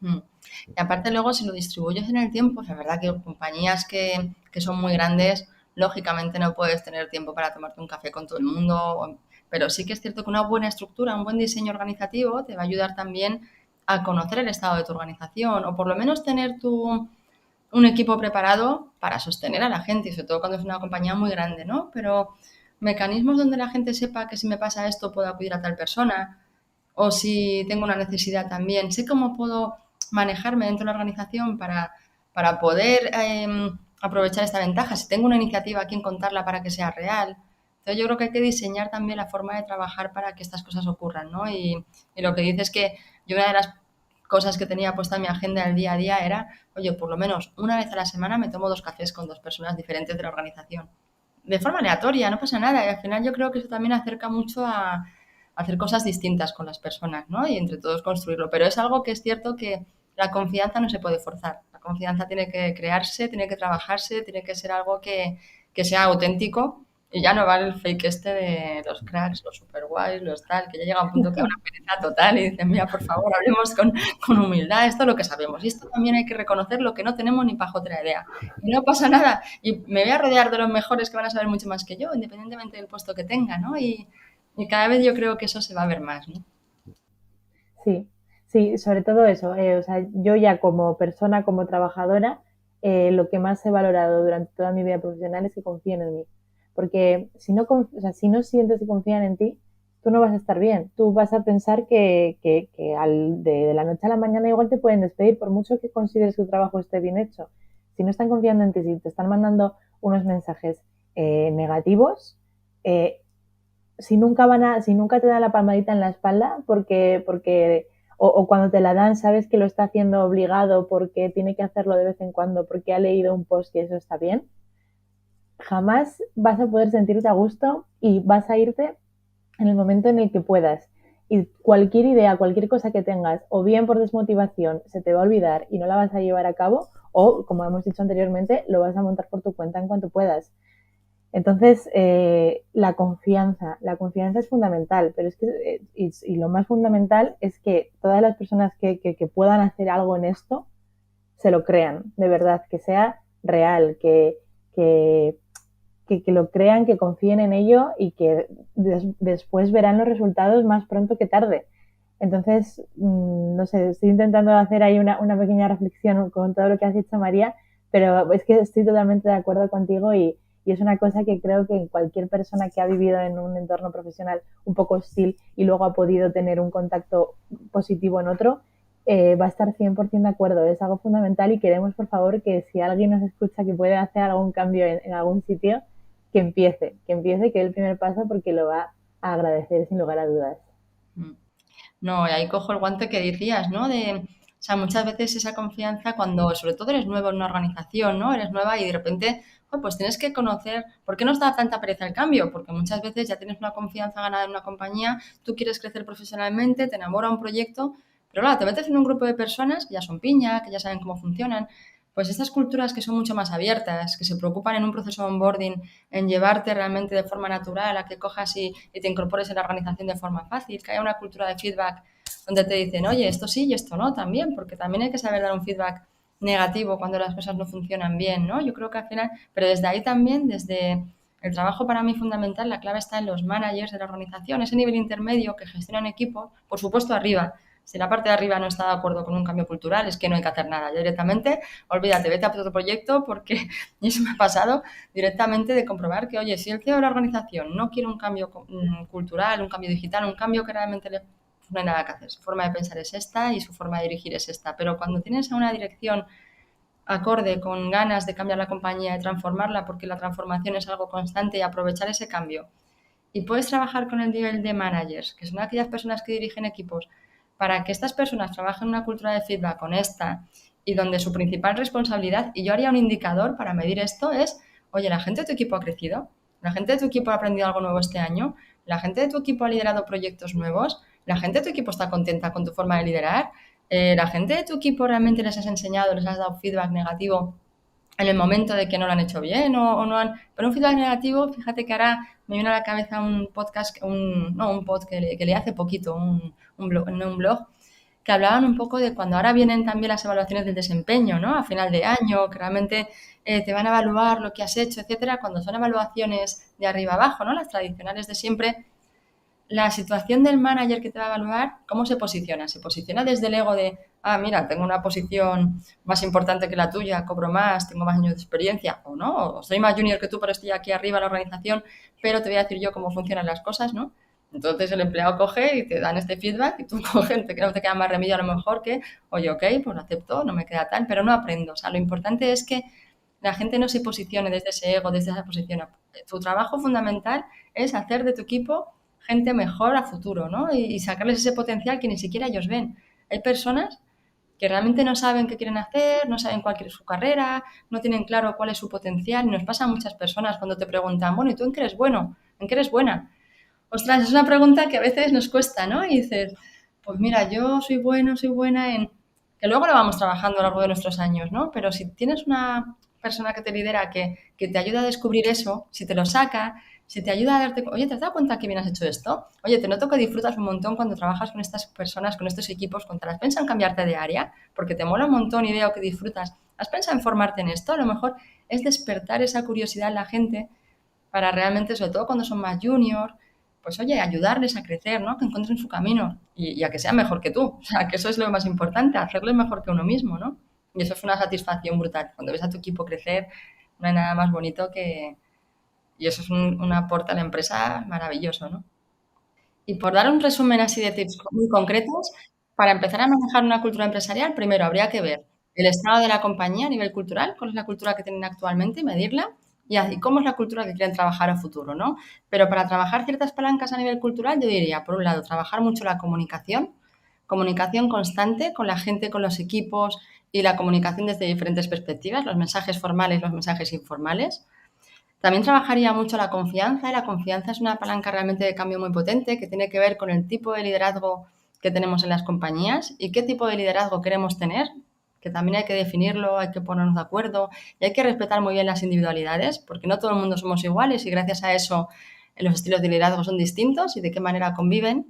Mm. Y aparte luego si lo distribuyes en el tiempo, es verdad que compañías que son muy grandes, lógicamente no puedes tener tiempo para tomarte un café con todo el mundo, pero sí que es cierto que una buena estructura, un buen diseño organizativo te va a ayudar también a conocer el estado de tu organización o por lo menos tener un equipo preparado para sostener a la gente, y sobre todo cuando es una compañía muy grande, ¿no? Pero mecanismos donde la gente sepa que si me pasa esto puedo acudir a tal persona o si tengo una necesidad también, sé cómo puedo manejarme dentro de la organización para poder aprovechar esta ventaja. Si tengo una iniciativa, ¿a quién contarla para que sea real? Entonces yo creo que hay que diseñar también la forma de trabajar para que estas cosas ocurran, ¿no? Y lo que dices es que yo una de las cosas que tenía puesta en mi agenda del día a día era, oye, por lo menos una vez a la semana me tomo 2 cafés con 2 personas diferentes de la organización. De forma aleatoria, no pasa nada. Y al final yo creo que eso también acerca mucho a hacer cosas distintas con las personas, ¿no? Y entre todos construirlo. Pero es algo que es cierto que la confianza no se puede forzar. La confianza tiene que crearse, tiene que trabajarse, tiene que ser algo que sea auténtico. Y ya no vale el fake este de los cracks, los super guays, los tal, que ya llega un punto que da una pereza total y dicen, mira, por favor, hablemos con humildad, esto es lo que sabemos. Y esto también hay que reconocer lo que no tenemos ni otra idea. Y no pasa nada. Y me voy a rodear de los mejores que van a saber mucho más que yo, independientemente del puesto que tenga, ¿no? Y cada vez yo creo que eso se va a ver más, ¿no? sí, sí, sobre todo eso. O sea, yo ya como persona, como trabajadora, lo que más he valorado durante toda mi vida profesional es que confíen en mí. Porque si no, o sea, si no sientes que confían en ti, tú no vas a estar bien. Tú vas a pensar que de la noche a la mañana igual te pueden despedir, por mucho que consideres que tu trabajo esté bien hecho. si no están confiando en ti, si te están mandando unos mensajes negativos, si nunca te dan la palmadita en la espalda o cuando te la dan sabes que lo está haciendo obligado porque tiene que hacerlo de vez en cuando porque ha leído un post y eso está bien, jamás vas a poder sentirte a gusto y vas a irte en el momento en el que puedas. Y cualquier idea, cualquier cosa que tengas, o bien por desmotivación se te va a olvidar y no la vas a llevar a cabo, o como hemos dicho anteriormente, lo vas a montar por tu cuenta en cuanto puedas. Entonces, la confianza es fundamental, pero es que, y lo más fundamental es que todas las personas que puedan hacer algo en esto se lo crean, de verdad, que sea real, que lo crean, que confíen en ello y que después verán los resultados más pronto que tarde. Entonces, no sé, estoy intentando hacer ahí una pequeña reflexión con todo lo que has dicho, María, pero es que estoy totalmente de acuerdo contigo y es una cosa que creo que cualquier persona que ha vivido en un entorno profesional un poco hostil y luego ha podido tener un contacto positivo en otro, va a estar 100% de acuerdo. Es algo fundamental y queremos, por favor, que si alguien nos escucha que puede hacer algún cambio en algún sitio, que empiece, que dé el primer paso porque lo va a agradecer sin lugar a dudas. No, y ahí cojo el guante que decías, ¿no? O sea, muchas veces esa confianza cuando sobre todo eres nuevo en una organización, ¿no? Eres nueva y de repente, pues tienes que conocer, ¿por qué nos da tanta pereza el cambio? Porque muchas veces ya tienes una confianza ganada en una compañía, tú quieres crecer profesionalmente, te enamora un proyecto, pero claro, te metes en un grupo de personas que ya son piña, que ya saben cómo funcionan, pues estas culturas que son mucho más abiertas, que se preocupan en un proceso de onboarding, en llevarte realmente de forma natural a que cojas y te incorpores en la organización de forma fácil, que haya una cultura de feedback donde te dicen, oye, esto sí y esto no también, porque también hay que saber dar un feedback negativo cuando las cosas no funcionan bien, ¿no? Yo creo que al final, pero desde ahí también, desde el trabajo para mí fundamental, la clave está en los managers de la organización, ese nivel intermedio que gestionan equipos, por supuesto arriba. Si la parte de arriba no está de acuerdo con un cambio cultural, es que no hay que hacer nada. Yo directamente, olvídate, vete a otro proyecto porque, y eso me ha pasado directamente de comprobar que, oye, si el CEO de la organización no quiere un cambio cultural, un cambio digital, un cambio que realmente pues no hay nada que hacer. Su forma de pensar es esta y su forma de dirigir es esta. Pero cuando tienes a una dirección acorde, con ganas de cambiar la compañía, de transformarla, porque la transformación es algo constante y aprovechar ese cambio. Y puedes trabajar con el nivel de managers, que son aquellas personas que dirigen equipos, para que estas personas trabajen una cultura de feedback honesta y donde su principal responsabilidad, y yo haría un indicador para medir esto, es, oye, ¿la gente de tu equipo ha crecido? ¿La gente de tu equipo ha aprendido algo nuevo este año? ¿La gente de tu equipo ha liderado proyectos nuevos? ¿La gente de tu equipo está contenta con tu forma de liderar? ¿La gente de tu equipo realmente les has enseñado, les has dado feedback negativo en el momento de que no lo han hecho bien o no han... Pero un feedback negativo, fíjate que ahora me viene a la cabeza un podcast, no, un pod que leí hace poquito, un blog, que hablaban un poco de cuando ahora vienen también las evaluaciones del desempeño, ¿no? A final de año, que realmente te van a evaluar lo que has hecho, etcétera, cuando son evaluaciones de arriba abajo, ¿no? Las tradicionales de siempre, la situación del manager que te va a evaluar, ¿cómo se posiciona? ¿Se posiciona desde el ego de, mira, tengo una posición más importante que la tuya, cobro más, tengo más años de experiencia, o no, o soy más junior que tú, pero estoy aquí arriba en la organización, pero te voy a decir yo cómo funcionan las cosas, ¿no? Entonces el empleado coge y te dan este feedback y tú coges, no te queda más remedio a lo mejor que, oye, ok, pues lo acepto, no me queda tal, pero no aprendo. O sea, lo importante es que la gente no se posicione desde ese ego, desde esa posición. Tu trabajo fundamental es hacer de tu equipo gente mejor a futuro, ¿no? Y sacarles ese potencial que ni siquiera ellos ven. Hay personas que realmente no saben qué quieren hacer, no saben cuál es su carrera, no tienen claro cuál es su potencial. Y nos pasa a muchas personas cuando te preguntan, bueno, ¿y tú en qué eres bueno? ¿En qué eres buena? Ostras, es una pregunta que a veces nos cuesta, ¿no? Y dices, pues mira, yo soy bueno, soy buena en... Que luego lo vamos trabajando a lo largo de nuestros años, ¿no? Pero si tienes una persona que te lidera, que te ayuda a descubrir eso, si te lo saca, si te ayuda a darte... Oye, ¿te has dado cuenta que bien has hecho esto? Oye, te noto que disfrutas un montón cuando trabajas con estas personas, con estos equipos, cuando has pensado en cambiarte de área, porque te mola un montón y veo que disfrutas. ¿Has pensado en formarte en esto? A lo mejor es despertar esa curiosidad en la gente para realmente, sobre todo cuando son más junior, pues oye, ayudarles a crecer, ¿no? Que encuentren su camino y a que sean mejor que tú. O sea, que eso es lo más importante, hacerles mejor que uno mismo, ¿no? Y eso es una satisfacción brutal. Cuando ves a tu equipo crecer, no hay nada más bonito que... Y eso es un aporte a la empresa maravilloso, ¿no? Y por dar un resumen así de tips muy concretos, para empezar a manejar una cultura empresarial, primero habría que ver el estado de la compañía a nivel cultural, cuál es la cultura que tienen actualmente y medirla, y cómo es la cultura que quieren trabajar a futuro, ¿no? Pero para trabajar ciertas palancas a nivel cultural, yo diría, por un lado, trabajar mucho la comunicación constante con la gente, con los equipos y la comunicación desde diferentes perspectivas, los mensajes formales, los mensajes informales. También trabajaría mucho la confianza, y la confianza es una palanca realmente de cambio muy potente que tiene que ver con el tipo de liderazgo que tenemos en las compañías y qué tipo de liderazgo queremos tener, que también hay que definirlo, hay que ponernos de acuerdo y hay que respetar muy bien las individualidades, porque no todo el mundo somos iguales y gracias a eso los estilos de liderazgo son distintos y de qué manera conviven.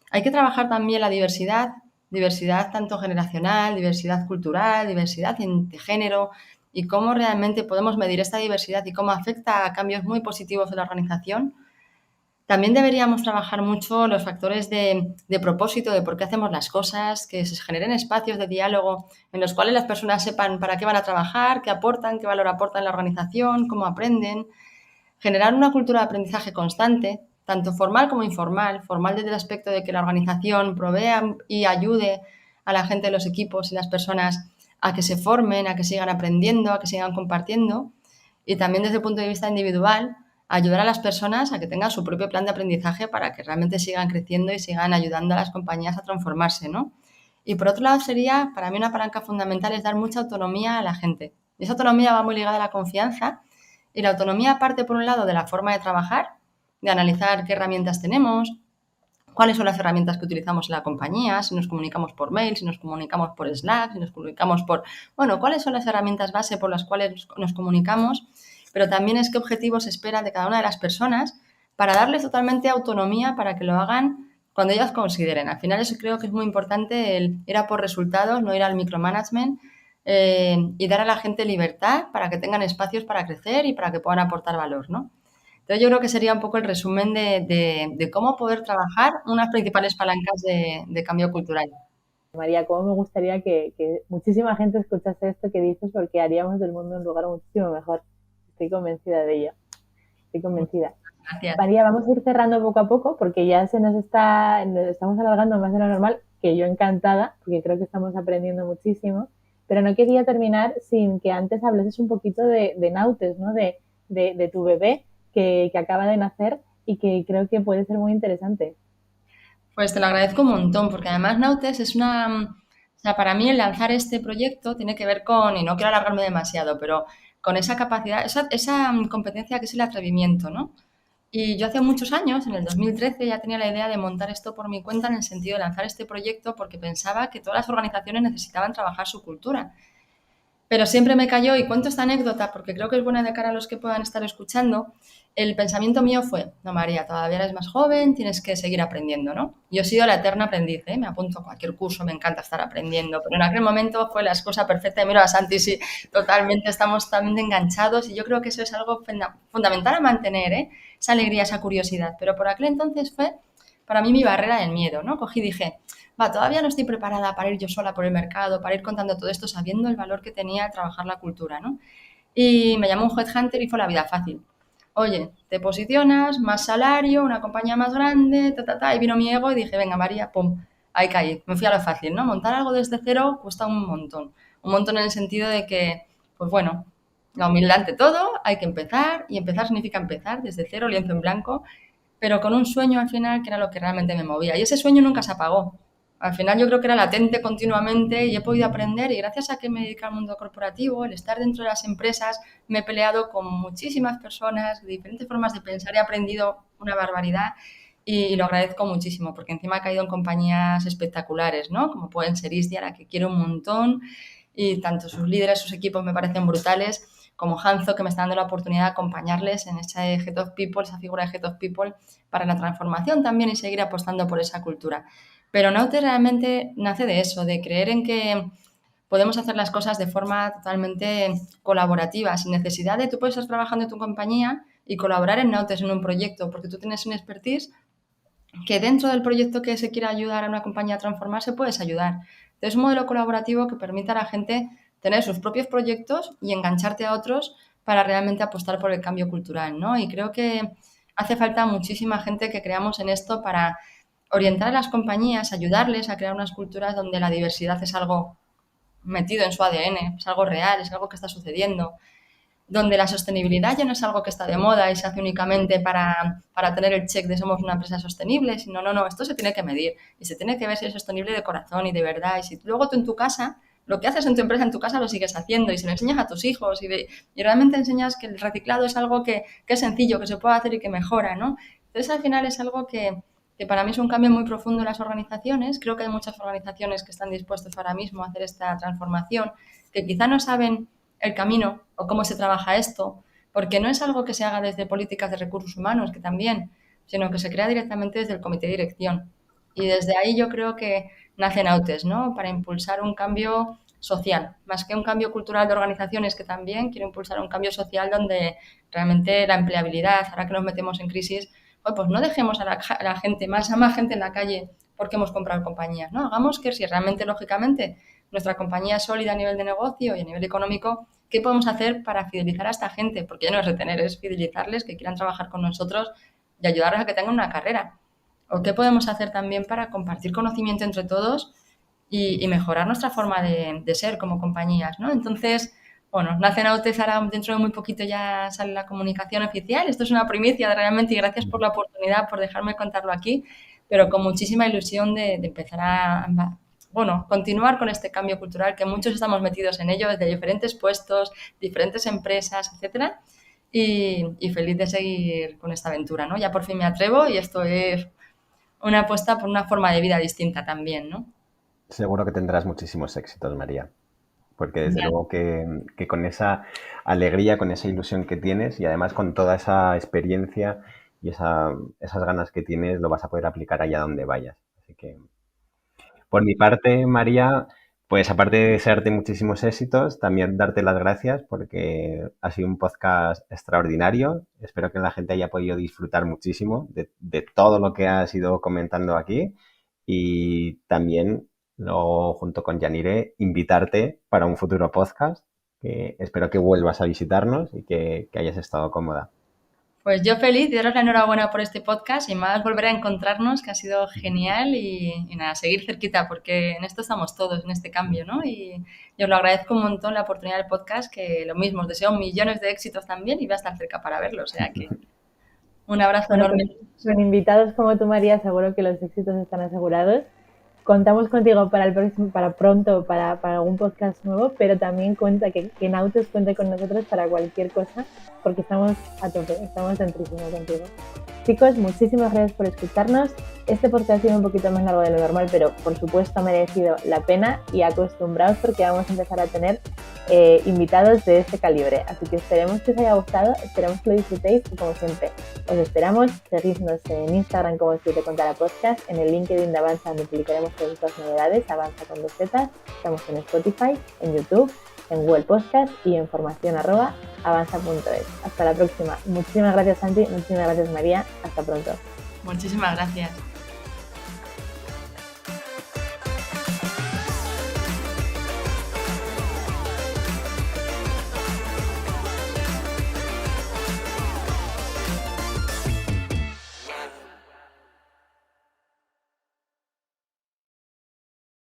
Hay que trabajar también la diversidad, diversidad tanto generacional, diversidad cultural, diversidad de género y cómo realmente podemos medir esta diversidad y cómo afecta a cambios muy positivos de la organización. También deberíamos trabajar mucho los factores de propósito, de por qué hacemos las cosas, que se generen espacios de diálogo en los cuales las personas sepan para qué van a trabajar, qué aportan, qué valor aportan en la organización, cómo aprenden. Generar una cultura de aprendizaje constante, tanto formal como informal. Formal desde el aspecto de que la organización provea y ayude a la gente de los equipos y las personas a que se formen, a que sigan aprendiendo, a que sigan compartiendo. Y también desde el punto de vista individual, ayudar a las personas a que tengan su propio plan de aprendizaje para que realmente sigan creciendo y sigan ayudando a las compañías a transformarse, ¿no? Y por otro lado sería, para mí una palanca fundamental es dar mucha autonomía a la gente. Y esa autonomía va muy ligada a la confianza y la autonomía parte, por un lado, de la forma de trabajar, de analizar qué herramientas tenemos, cuáles son las herramientas que utilizamos en la compañía, si nos comunicamos por mail, si nos comunicamos por Slack, si nos comunicamos por... Bueno, cuáles son las herramientas base por las cuales nos comunicamos, pero también es qué objetivos esperan de cada una de las personas para darles totalmente autonomía para que lo hagan cuando ellas consideren. Al final eso creo que es muy importante, el ir a por resultados, no ir al micromanagement, y dar a la gente libertad para que tengan espacios para crecer y para que puedan aportar valor, ¿no? Entonces yo creo que sería un poco el resumen de cómo poder trabajar unas principales palancas de cambio cultural. María, cómo me gustaría que muchísima gente escuchase esto que dices porque haríamos del mundo un lugar muchísimo mejor. Estoy convencida de ello. Estoy convencida. Gracias. María, vamos a ir cerrando poco a poco porque ya nos estamos alargando más de lo normal, que yo encantada, porque creo que estamos aprendiendo muchísimo, pero no quería terminar sin que antes hablases un poquito de Nautes, ¿no? De tu bebé que acaba de nacer y que creo que puede ser muy interesante. Pues te lo agradezco un montón, porque además Nautes es una... O sea, para mí el lanzar este proyecto tiene que ver con, y no quiero alargarme demasiado, pero con esa capacidad, esa competencia que es el atrevimiento, ¿no? Y yo hace muchos años, en el 2013, ya tenía la idea de montar esto por mi cuenta en el sentido de lanzar este proyecto porque pensaba que todas las organizaciones necesitaban trabajar su cultura. Pero siempre me cayó, y cuento esta anécdota porque creo que es buena de cara a los que puedan estar escuchando. El pensamiento mío fue, no, María, todavía eres más joven, tienes que seguir aprendiendo, ¿no? Yo he sido la eterna aprendiz, ¿eh? Me apunto a cualquier curso, me encanta estar aprendiendo, pero en aquel momento fue la excusa perfecta y miro a Santi, sí, totalmente, estamos totalmente enganchados y yo creo que eso es algo fundamental a mantener, ¿eh? Esa alegría, esa curiosidad, pero por aquel entonces fue para mí mi barrera del miedo, ¿no? Cogí y dije, va, todavía no estoy preparada para ir yo sola por el mercado, para ir contando todo esto sabiendo el valor que tenía trabajar la cultura, ¿no? Y me llamó un headhunter y fue la vida fácil. Oye, te posicionas, más salario, una compañía más grande, y vino mi ego y dije, venga María, pum, ahí caí. Me fui a lo fácil, ¿no? Montar algo desde cero cuesta un montón en el sentido de que, pues bueno, la humildad ante todo, hay que empezar, y empezar significa empezar desde cero, lienzo en blanco, pero con un sueño al final que era lo que realmente me movía. Y ese sueño nunca se apagó. Al final yo creo que era latente continuamente y he podido aprender y gracias a que me dedico al mundo corporativo, el estar dentro de las empresas, me he peleado con muchísimas personas de diferentes formas de pensar, he aprendido una barbaridad y lo agradezco muchísimo porque encima he caído en compañías espectaculares, ¿no? Como pueden ser Isdia, a la que quiero un montón y tanto sus líderes, sus equipos me parecen brutales, como Hanzo, que me está dando la oportunidad de acompañarles en esa Head of People, esa figura de Head of People para la transformación también y seguir apostando por esa cultura. Pero Naute realmente nace de eso, de creer en que podemos hacer las cosas de forma totalmente colaborativa, sin necesidad de tú puedes estar trabajando en tu compañía y colaborar en Nautes en un proyecto, porque tú tienes un expertise que dentro del proyecto que se quiera ayudar a una compañía a transformarse puedes ayudar. Entonces, es un modelo colaborativo que permite a la gente tener sus propios proyectos y engancharte a otros para realmente apostar por el cambio cultural, ¿no? Y creo que hace falta muchísima gente que creamos en esto para orientar a las compañías, ayudarles a crear unas culturas donde la diversidad es algo metido en su ADN, es algo real, es algo que está sucediendo, donde la sostenibilidad ya no es algo que está de moda y se hace únicamente para tener el check de somos una empresa sostenible, sino no, esto se tiene que medir y se tiene que ver si es sostenible de corazón y de verdad. Y si luego tú en tu casa, lo que haces en tu empresa, en tu casa lo sigues haciendo y se lo enseñas a tus hijos y realmente enseñas que el reciclado es algo que es sencillo, que se puede hacer y que mejora, ¿no? Entonces al final es algo que para mí es un cambio muy profundo en las organizaciones. Creo que hay muchas organizaciones que están dispuestas ahora mismo a hacer esta transformación, que quizá no saben el camino o cómo se trabaja esto, porque no es algo que se haga desde políticas de recursos humanos, que también, sino que se crea directamente desde el comité de dirección. Y desde ahí yo creo que nacen AUTES, ¿no? Para impulsar un cambio social, más que un cambio cultural de organizaciones, que también quiero impulsar un cambio social donde realmente la empleabilidad, ahora que nos metemos en crisis, pues no dejemos a la gente, a más gente en la calle porque hemos comprado compañías, ¿no? Hagamos que si realmente, lógicamente, nuestra compañía es sólida a nivel de negocio y a nivel económico, ¿qué podemos hacer para fidelizar a esta gente? Porque ya no es retener, es fidelizarles, que quieran trabajar con nosotros y ayudarles a que tengan una carrera. ¿O qué podemos hacer también para compartir conocimiento entre todos y mejorar nuestra forma de ser como compañías, ¿no? Entonces, bueno, nacen AUTES, ahora dentro de muy poquito ya sale la comunicación oficial. Esto es una primicia realmente y gracias por la oportunidad, por dejarme contarlo aquí, pero con muchísima ilusión de empezar continuar con este cambio cultural, que muchos estamos metidos en ello desde diferentes puestos, diferentes empresas, etcétera, y feliz de seguir con esta aventura, ¿no? Ya por fin me atrevo y esto es una apuesta por una forma de vida distinta también, ¿no? Seguro que tendrás muchísimos éxitos, María, porque desde Ya. luego que con esa alegría, con esa ilusión que tienes y además con toda esa experiencia y esas ganas que tienes, lo vas a poder aplicar allá donde vayas. Así que, por mi parte, María, pues aparte de desearte muchísimos éxitos, también darte las gracias porque ha sido un podcast extraordinario. Espero que la gente haya podido disfrutar muchísimo de todo lo que has ido comentando aquí y también, luego, junto con Yanire, invitarte para un futuro podcast. Que espero que vuelvas a visitarnos y que hayas estado cómoda. Pues yo feliz de daros la enhorabuena por este podcast y más volver a encontrarnos, que ha sido genial y nada, seguir cerquita porque en esto estamos todos, en este cambio, ¿no? Y os lo agradezco un montón la oportunidad del podcast, que lo mismo, os deseo millones de éxitos también y voy a estar cerca para verlo, o sea que un abrazo Bueno, enorme. con invitados como tú, María, seguro que los éxitos están asegurados. Contamos contigo para el próximo, para pronto, para algún podcast nuevo, pero también cuenta que en Autos cuente con nosotros para cualquier cosa, porque estamos a tope, estamos dentrísimos contigo. Chicos, muchísimas gracias por escucharnos. Este podcast ha sido un poquito más largo de lo normal, pero por supuesto ha merecido la pena y acostumbraos porque vamos a empezar a tener invitados de este calibre. Así que esperemos que os haya gustado, esperemos que lo disfrutéis y como siempre, os esperamos. Seguidnos en Instagram como Si Te Contara Podcast, en el LinkedIn de Avanza donde publicaremos todas las novedades, Avanza con 2 Zetas. Estamos en Spotify, en YouTube, en Google Podcast y en formación@avanza.es. Hasta la próxima. Muchísimas gracias, Santi, muchísimas gracias, María. Hasta pronto. Muchísimas gracias.